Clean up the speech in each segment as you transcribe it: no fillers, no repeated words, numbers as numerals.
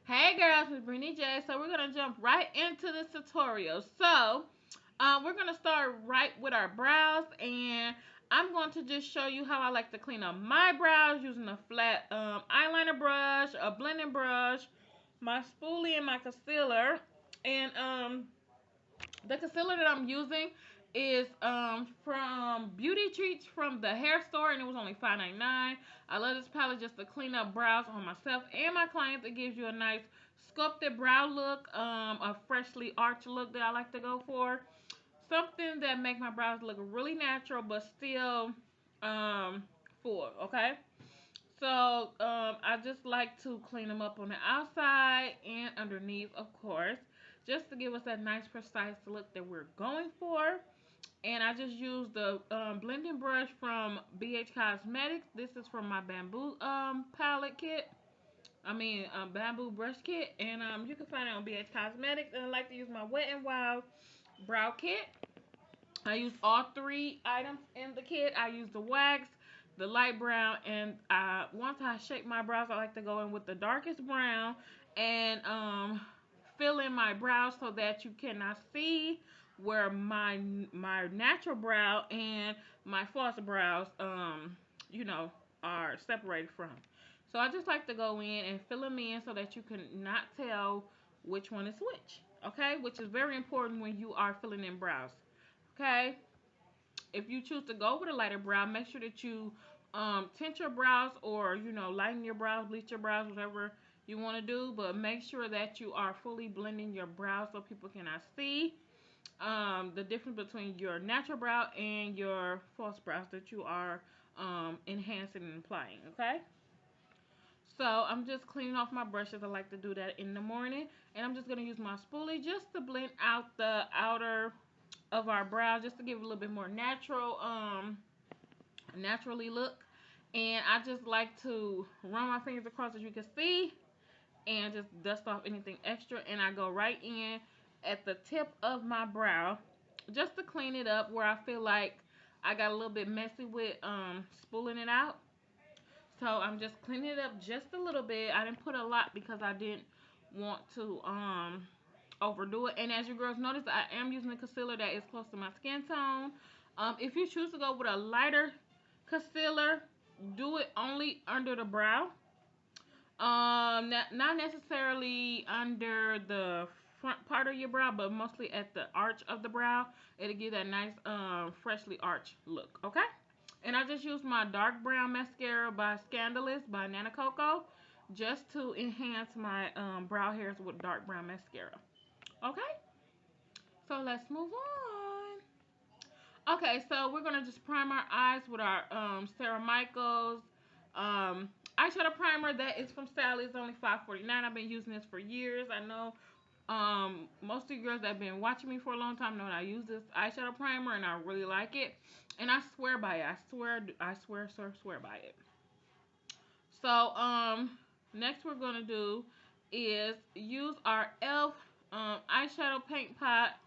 Hey girls, it's Brittany J. So we're gonna jump right into this tutorial. We're gonna start right with our brows, and I'm going to just show you how I like to clean up my brows using a flat eyeliner brush, a blending brush, my spoolie, and my concealer. And the concealer that I'm using is from Beauty Treats from the hair store, and it was only $5.99. I love this palette just to clean up brows on myself and my clients. It gives you a nice sculpted brow look, a freshly arched look that I like to go for. Something that make my brows look really natural but still um, full, okay? I just like to clean them up on the outside and underneath, of course, just to give us that nice, precise look that we're going for. And I just use the blending brush from BH Cosmetics. This is from my bamboo palette kit. Bamboo brush kit. And you can find it on BH Cosmetics. And I like to use my Wet n Wild brow kit. I use all three items in the kit. I use the wax, the light brown, and once I shape my brows, I like to go in with the darkest brown and fill in my brows so that you cannot see where my natural brow and my false brows are separated from. So I just like to go in and fill them in so that you can not tell which one is which. Okay, which is very important when you are filling in brows. Okay, if you choose to go with a lighter brow, make sure that you tint your brows, or lighten your brows, bleach your brows, whatever you want to do, but make sure that you are fully blending your brows so people cannot see the difference between your natural brow and your false brows that you are enhancing and applying. Okay, so I'm just cleaning off my brushes. I like to do that in the morning, and I'm just going to use my spoolie just to blend out the outer of our brow, just to give it a little bit more naturally look. And I just like to run my fingers across, as you can see, and just dust off anything extra. And I go right in at the tip of my brow just to clean it up where I feel like I got a little bit messy with spooling it out. So I'm just cleaning it up just a little bit. I didn't put a lot because I didn't want to overdo it. And as you girls notice, I am using a concealer that is close to my skin tone. If you choose to go with a lighter concealer, do it only under the brow. Not necessarily under the front part of your brow, but mostly at the arch of the brow. It'll give that nice freshly arched look. Okay, and I just used my dark brown mascara by Scandalous by Nana Coco just to enhance my brow hairs with dark brown mascara. Okay, so let's move on. Okay, so we're gonna just prime our eyes with our Sarah Michaels eyeshadow primer. That is from Sally. It's only $5.49. I've been using this for years. I know most of you girls that have been watching me for a long time know that I use this eyeshadow primer, and I really like it. And I swear by it. I swear by it. So next we're gonna do is use our e.l.f. Eyeshadow paint pot,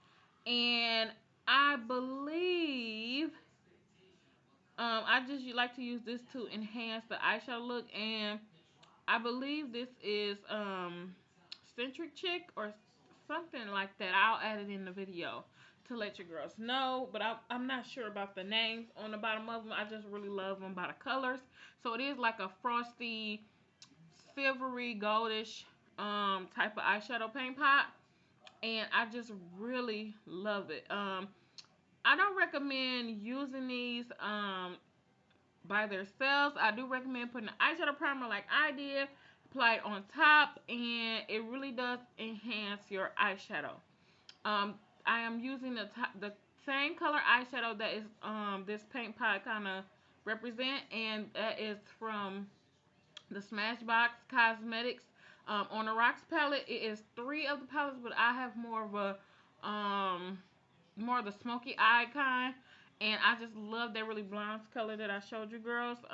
and I believe I just like to use this to enhance the eyeshadow look, and I believe this is Centric Chick or something like that. I'll add it in the video to let you girls know, but I'm not sure about the names on the bottom of them. I just really love them by the colors. So it is like a frosty, silvery, goldish type of eyeshadow paint pot, and I just really love it. I don't recommend using these by themselves. I do recommend putting an eyeshadow primer like I did, apply it on top, and it really does enhance your eyeshadow. Um, I am using the same color eyeshadow that is this paint pot kind of represent, and that is from the Smashbox Cosmetics on the Rocks palette. It is 3 of the palettes, but I have more of the smoky eye kind, and I just love that really bronze color that I showed you girls.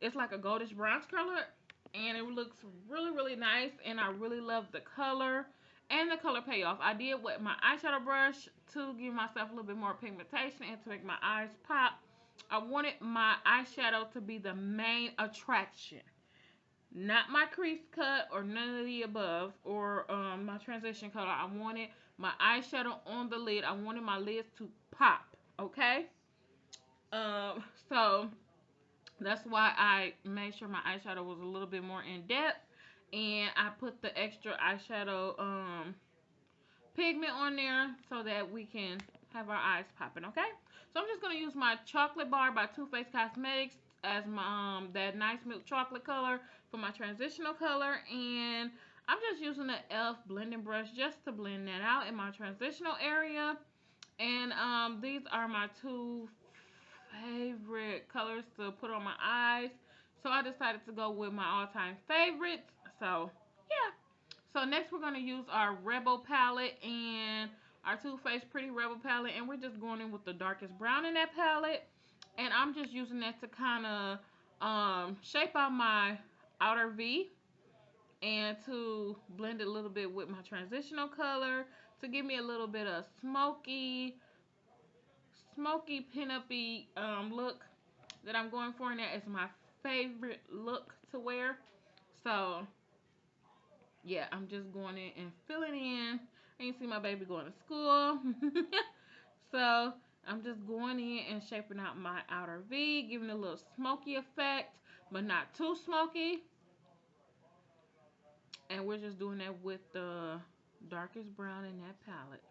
It's like a goldish bronze color, and it looks really, really nice, and I really love the color and the color payoff. I did wet my eyeshadow brush to give myself a little bit more pigmentation and to make my eyes pop. I wanted my eyeshadow to be the main attraction. Not my crease cut or none of the above, or my transition color. I wanted my eyeshadow on the lid. I wanted my lids to pop. Okay. Um, so that's why I made sure my eyeshadow was a little bit more in depth, and I put the extra eyeshadow pigment on there so that we can have our eyes popping. Okay. So I'm just gonna use my chocolate bar by Too Faced Cosmetics as my that nice milk chocolate color for my transitional color, and I'm just using the e.l.f. blending brush just to blend that out in my transitional area. And these are my two favorite colors to put on my eyes. So I decided to go with my all-time favorites. So yeah. So next we're gonna use our Rebel palette and our Too Faced Pretty Rebel palette, and we're just going in with the darkest brown in that palette. And I'm just using that to kind of shape out my outer V and to blend it a little bit with my transitional color to give me a little bit of smoky pinup-y look that I'm going for, and that is my favorite look to wear. So yeah, I'm just going in and filling in. And you see my baby going to school. So I'm just going in and shaping out my outer V, giving it a little smoky effect, but not too smoky. And we're just doing that with the darkest brown in that palette.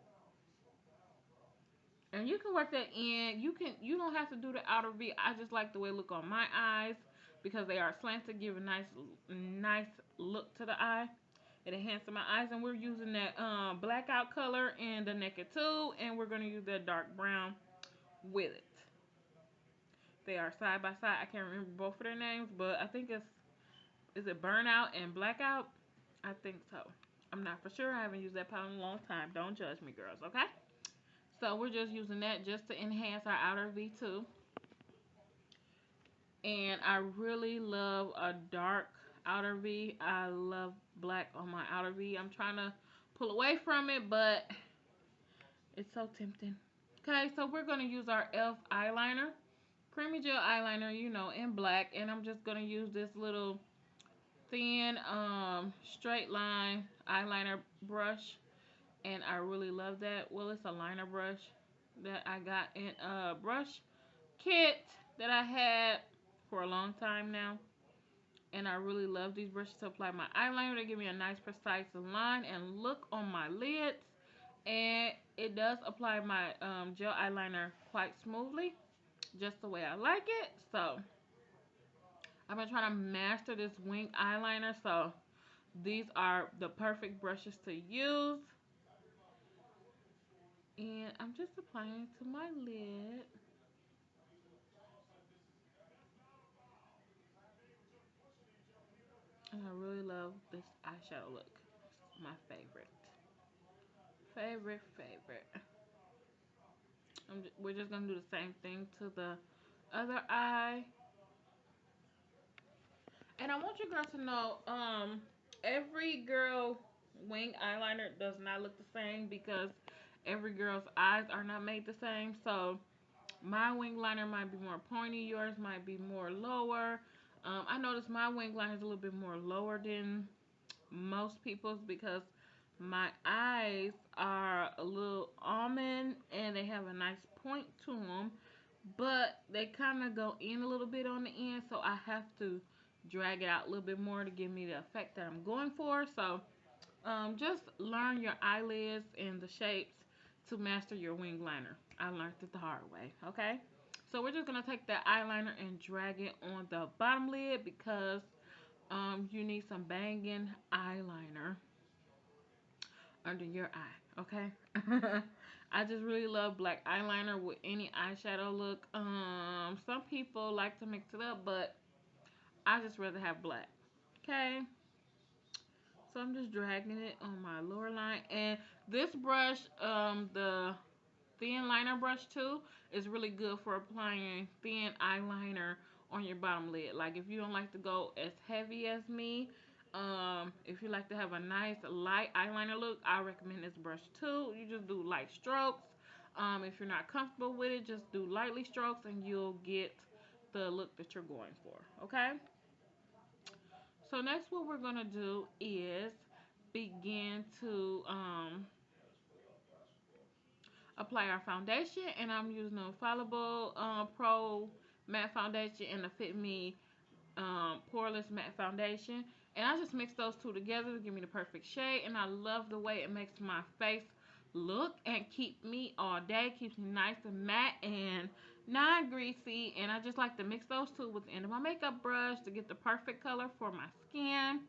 And you can work that in. You don't have to do the outer V. I just like the way it look on my eyes because they are slanted, give a nice look to the eye. It enhances my eyes, and we're using that blackout color in the Naked 2, and we're going to use that dark brown with it. They are side by side. I can't remember both of their names, but I think is it Burnout and Blackout? I think so. I'm not for sure. I haven't used that palette in a long time. Don't judge me, girls, okay? So we're just using that just to enhance our outer V too. And I really love a dark outer V. I love black on my outer V. I'm trying to pull away from it, but it's so tempting. Okay, so we're going to use our e.l.f. eyeliner. Creamy gel eyeliner, you know, in black. And I'm just going to use this little thin straight line eyeliner brush. And I really love that. Well, it's a liner brush that I got in a brush kit that I had for a long time now. And I really love these brushes to apply my eyeliner. They give me a nice precise line and look on my lids. And it does apply my gel eyeliner quite smoothly, just the way I like it. So I've been trying to master this wing eyeliner. So these are the perfect brushes to use. And I'm just applying it to my lid. And I really love this eyeshadow look. It's my favorite. Favorite. We're just going to do the same thing to the other eye. And I want you girls to know, every girl wing eyeliner does not look the same because every girl's eyes are not made the same. So my wing liner might be more pointy, yours might be more lower. I noticed my wing liner is a little bit more lower than most people's because my eyes are a little almond and they have a nice point to them, but they kind of go in a little bit on the end, so I have to drag it out a little bit more to give me the effect that I'm going for. So just learn your eyelids and the shapes to master your wing liner. I learned it the hard way, okay? So we're just going to take that eyeliner and drag it on the bottom lid because you need some banging eyeliner under your eye, okay? I just really love black eyeliner with any eyeshadow look. Some people like to mix it up, but I just rather have black, okay? So I'm just dragging it on my lower line. And this brush, the thin liner brush too, is really good for applying thin eyeliner on your bottom lid. Like if you don't like to go as heavy as me, if you like to have a nice light eyeliner look, I recommend this brush too. You just do light strokes. If you're not comfortable with it, just do lightly strokes and you'll get the look that you're going for, okay? So next what we're going to do is begin to apply our foundation, and I'm using the Infallible Pro Matte Foundation and the Fit Me Poreless Matte Foundation. And I just mix those two together to give me the perfect shade, and I love the way it makes my face look and keep me all day, keeps me nice and matte and not greasy. And I just like to mix those two with the end of my makeup brush to get the perfect color for my skin.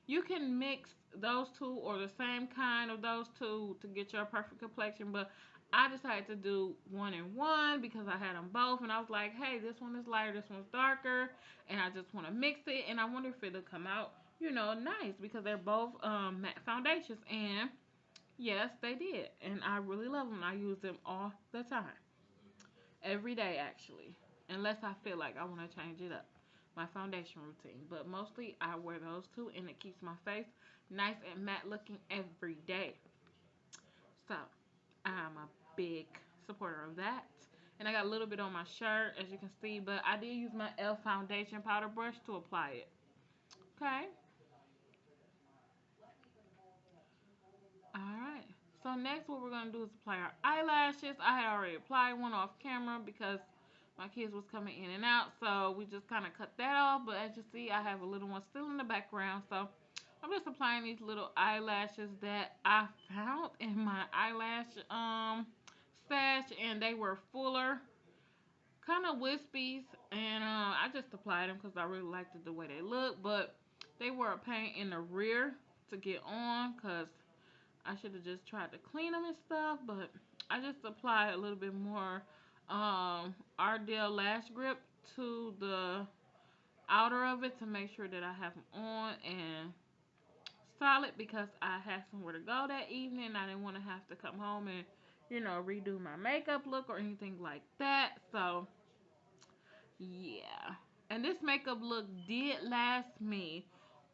You can mix those two or the same kind of those two to get your perfect complexion, but I decided to do one and one because I had them both, and I was like, hey, this one is lighter, this one's darker, and I just want to mix it, and I wonder if it'll come out, you know, nice, because they're both matte foundations, and yes, they did, and I really love them. I use them all the time, every day actually, unless I feel like I want to change it up, my foundation routine. But mostly I wear those two, and it keeps my face nice and matte looking every day. So I'm a big supporter of that. And I got a little bit on my shirt, as you can see, but I did use my e.l.f. foundation powder brush to apply it. Okay. Alright. So next what we're going to do is apply our eyelashes. I had already applied one off camera because my kids was coming in and out. So we just kind of cut that off. But as you see, I have a little one still in the background. So I'm just applying these little eyelashes that I found in my eyelash stash. And they were fuller, kind of wispies. And I just applied them because I really liked the way they look. But they were a pain in the rear to get on because I should have just tried to clean them and stuff, but I just apply a little bit more Ardell Lash Grip to the outer of it to make sure that I have them on and solid because I had somewhere to go that evening. I didn't want to have to come home and, you know, redo my makeup look or anything like that. So, yeah. And this makeup look did last me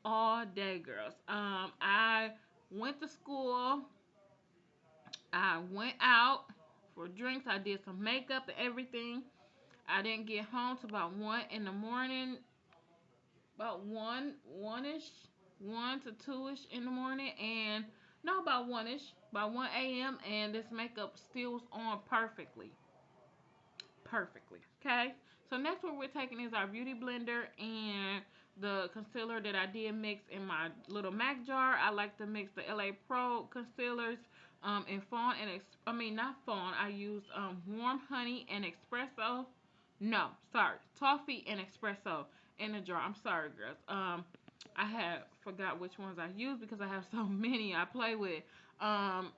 all day, girls. I went to school. I went out for drinks. I did some makeup and everything. I didn't get home till about 1 in the morning. About 1-ish. 1 to 2-ish in the morning. And, no, about 1-ish. About 1 a.m. And this makeup still was on perfectly. Perfectly. Okay? So, next what we're taking is our Beauty Blender and the concealer that I did mix in my little MAC jar. I like to mix the LA Pro concealers in fawn and not fawn. I use warm honey and espresso. No, sorry, toffee and espresso in the jar. I'm sorry, girls. I had forgot which ones I used because I have so many I play with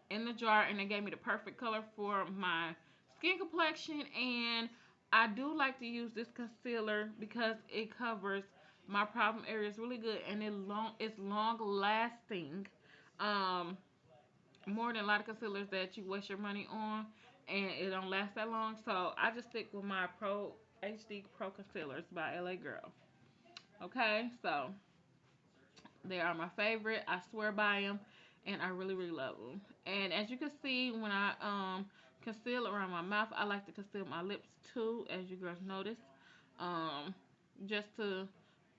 in the jar, and they gave me the perfect color for my skin complexion. And I do like to use this concealer because it covers my problem areas really good, and it's long lasting. More than a lot of concealers that you waste your money on and it don't last that long. So I just stick with my Pro HD Pro Concealers by LA Girl. Okay, so they are my favorite. I swear by them, and I really, really love them. And as you can see, when I conceal around my mouth, I like to conceal my lips too, as you girls notice, just to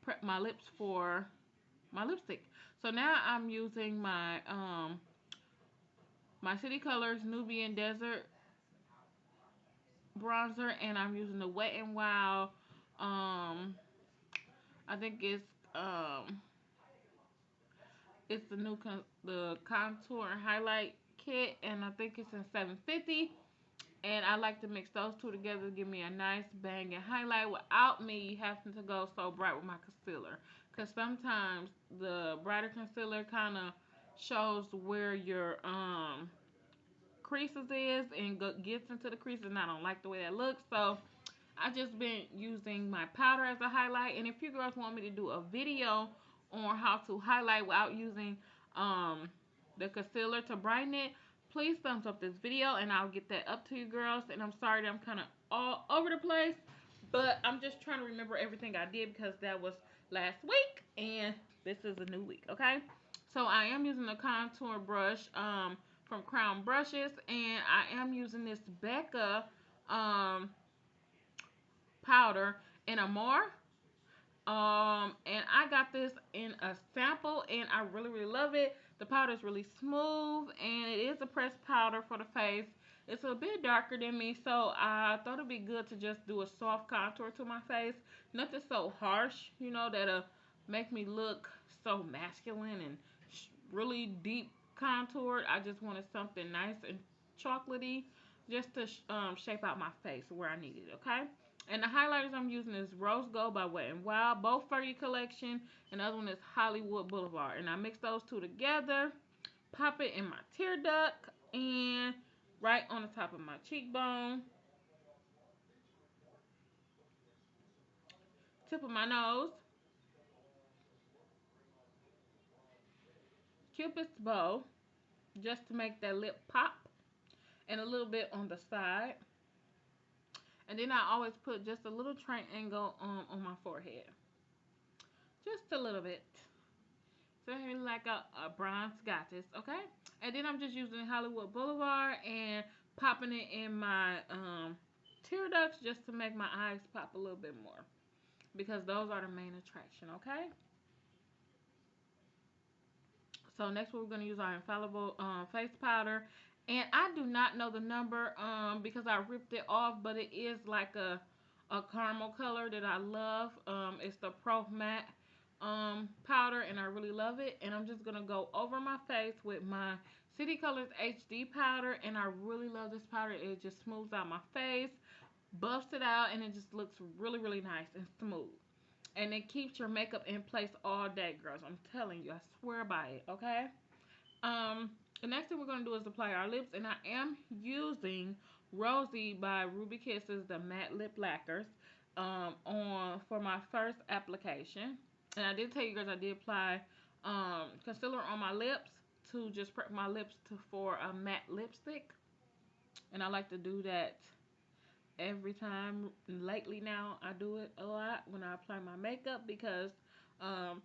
prep my lips for my lipstick. So now I'm using my City Colors Nubian Desert bronzer, and I'm using the Wet n Wild. I think it's the contour and highlight kit, and I think it's in 750. And I like to mix those two together to give me a nice bang and highlight without me having to go so bright with my concealer. Because sometimes the brighter concealer kind of shows where your creases is and gets into the creases, and I don't like the way that looks. So I just been using my powder as a highlight. And if you girls want me to do a video on how to highlight without using the concealer to brighten it, please thumbs up this video and I'll get that up to you girls. And I'm sorry that I'm kind of all over the place, but I'm just trying to remember everything I did because that was last week and this is a new week. Okay, so I am using a contour brush from Crown Brushes, and I am using this Becca powder in Amore. And I got this in a sample, and I really, really love it. The powder is really smooth, and it is a pressed powder for the face. It's a bit darker than me, so I thought it'd be good to just do a soft contour to my face. Nothing so harsh, that'll make me look so masculine and really deep contoured. I just wanted something nice and chocolatey just to shape out my face where I need it, okay? And the highlighters I'm using is Rose Gold by Wet n Wild, both Fergie Collection, and the other one is Hollywood Boulevard. And I mix those two together, pop it in my tear duct, and right on the top of my cheekbone, tip of my nose, Cupid's bow, just to make that lip pop, and a little bit on the side. And then I always put just a little triangle on my forehead. Just a little bit. So here like a bronze goddess, okay? And then I'm just using Hollywood Boulevard and popping it in my tear ducts just to make my eyes pop a little bit more. Because those are the main attraction, okay? So next we're going to use our infallible face powder. And I do not know the number because I ripped it off, but it is like a caramel color that I love. It's the Pro Matte powder, and I really love it. And I'm just going to go over my face with my City Colors HD powder, and I really love this powder. It just smooths out my face, buffs it out, and it just looks really, really nice and smooth. And it keeps your makeup in place all day, girls. I'm telling you, I swear by it, okay? The next thing we're going to do is apply our lips, and I am using Rosie by Ruby Kisses, the matte lip lacquers, on for my first application. And I did tell you guys I did apply concealer on my lips to just prep my lips for a matte lipstick. And I like to do that every time. Lately now I do it a lot when I apply my makeup because um,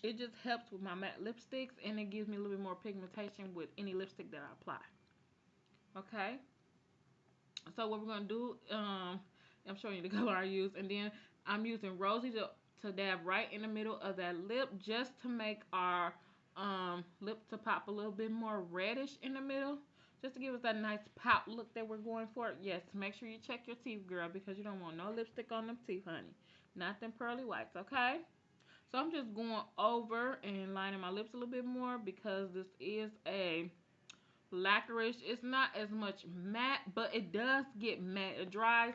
it just helps with my matte lipsticks, and it gives me a little bit more pigmentation with any lipstick that I apply. Okay, so what we're going to do, I'm showing you the color I use, and then I'm using Rosie to dab right in the middle of that lip just to make our lip to pop a little bit more reddish in the middle. Just to give us that nice pop look that we're going for. Yes, make sure you check your teeth, girl, because you don't want no lipstick on them teeth, honey. Not them pearly whites, okay? So I'm just going over and lining my lips a little bit more because this is a lacquerish. It's not as much matte, but it does get matte. It dries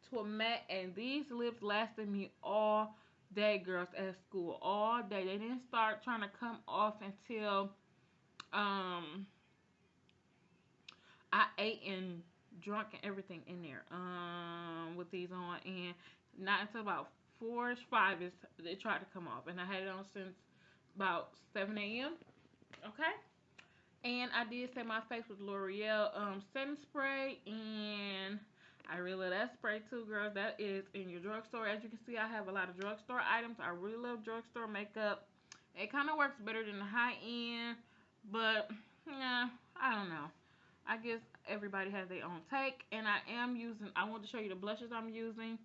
to a matte, and these lips lasted me all day, girls, at school. All day. They didn't start trying to come off until I ate and drunk and everything in there with these on, and not until about 4-ish, 5 is it tried to come off, and I had it on since about 7 a.m. Okay, and I did set my face with L'Oreal setting spray, and I really love that spray too, girls. That is in your drugstore. As you can see, I have a lot of drugstore items. I really love drugstore makeup. It kind of works better than the high end, but yeah, I don't know. I guess everybody has their own take. And I want to show you the blushes I'm using.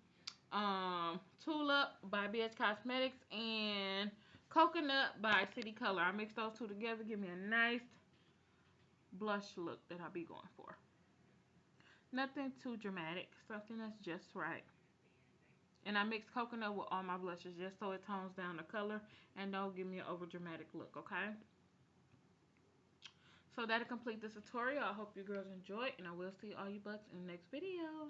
Tulip by BH Cosmetics and Coconut by City Color. I mix those two together, give me a nice blush look that I'll be going for. Nothing too dramatic, something that's just right. And I mix coconut with all my blushes just so it tones down the color and don't give me an over dramatic look, okay? So that'll complete this tutorial. I hope you girls enjoy, and I will see all you butts in the next video.